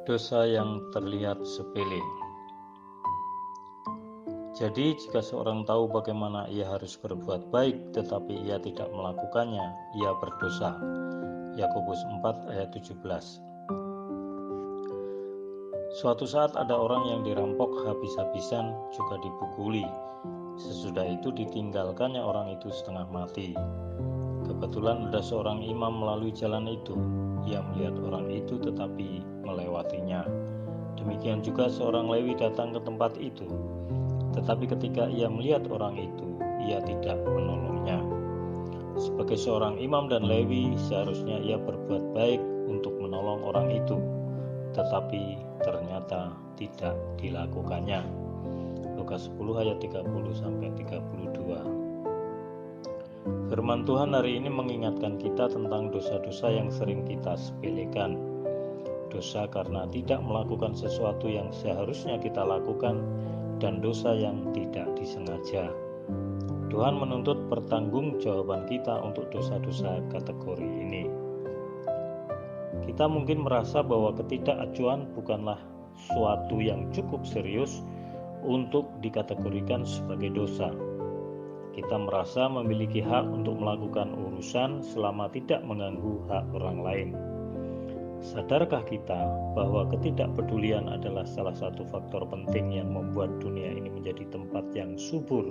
Dosa yang terlihat sepele. Jadi jika seorang tahu bagaimana ia harus berbuat baik tetapi ia tidak melakukannya, ia berdosa. Yakobus 4 ayat 17. Suatu saat ada orang yang dirampok habis-habisan juga dipukuli. Sesudah itu ditinggalkannya orang itu setengah mati. Kebetulan ada seorang imam melalui jalan itu. Ia melihat orang itu tetapi melewatinya. Demikian juga seorang Lewi datang ke tempat itu. Tetapi ketika ia melihat orang itu, ia tidak menolongnya. Sebagai seorang imam dan Lewi, seharusnya ia berbuat baik untuk menolong orang itu. Tetapi ternyata tidak dilakukannya. Lukas 10 ayat 30-32. Firman Tuhan hari ini mengingatkan kita tentang dosa-dosa yang sering kita sepelekan. Dosa karena tidak melakukan sesuatu yang seharusnya kita lakukan, dan dosa yang tidak disengaja. Tuhan menuntut pertanggungjawaban kita untuk dosa-dosa kategori ini. Kita mungkin merasa bahwa ketidakacuan bukanlah suatu yang cukup serius untuk dikategorikan sebagai dosa. Kita merasa memiliki hak untuk melakukan urusan selama tidak mengganggu hak orang lain. Sadarkah kita bahwa ketidakpedulian adalah salah satu faktor penting yang membuat dunia ini menjadi tempat yang subur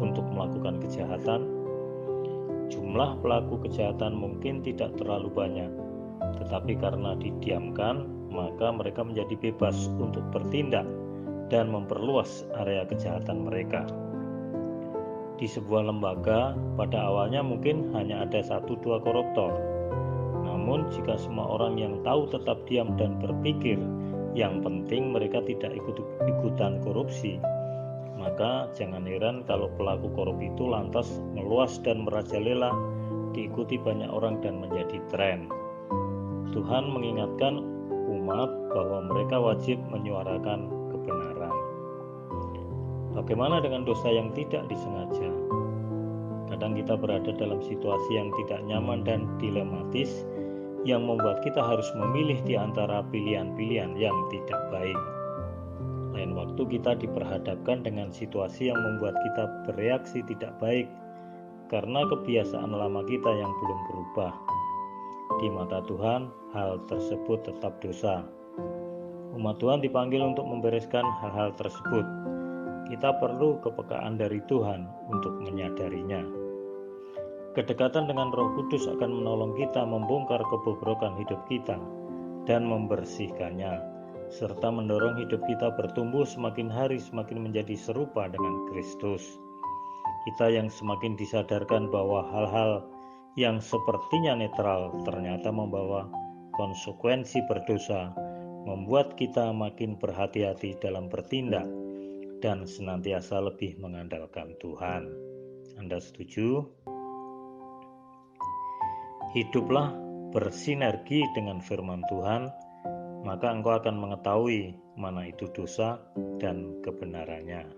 untuk melakukan kejahatan? Jumlah pelaku kejahatan mungkin tidak terlalu banyak, tetapi karena didiamkan, maka mereka menjadi bebas untuk bertindak dan memperluas area kejahatan mereka. Di sebuah lembaga, pada awalnya mungkin hanya ada 1-2 koruptor. Namun jika semua orang yang tahu tetap diam dan berpikir yang penting mereka tidak ikut-ikutan korupsi, maka jangan heran kalau pelaku korupsi itu lantas meluas dan merajalela, diikuti banyak orang dan menjadi tren. Tuhan mengingatkan umat bahwa mereka wajib menyuarakan kebenaran. Bagaimana dengan dosa yang tidak disengaja? Kadang kita berada dalam situasi yang tidak nyaman dan dilematis, yang membuat kita harus memilih di antara pilihan-pilihan yang tidak baik. Lain waktu kita diperhadapkan dengan situasi yang membuat kita bereaksi tidak baik karena kebiasaan lama kita yang belum berubah. Di mata Tuhan, hal tersebut tetap dosa. Umat Tuhan dipanggil untuk membereskan hal-hal tersebut. Kita perlu kepekaan dari Tuhan untuk menyadarinya. Kedekatan dengan Roh Kudus akan menolong kita membongkar kebobrokan hidup kita dan membersihkannya, serta mendorong hidup kita bertumbuh semakin hari semakin menjadi serupa dengan Kristus. Kita yang semakin disadarkan bahwa hal-hal yang sepertinya netral ternyata membawa konsekuensi berdosa, membuat kita makin berhati-hati dalam bertindak dan senantiasa lebih mengandalkan Tuhan. Anda setuju? Hiduplah bersinergi dengan firman Tuhan, maka engkau akan mengetahui mana itu dosa dan kebenarannya.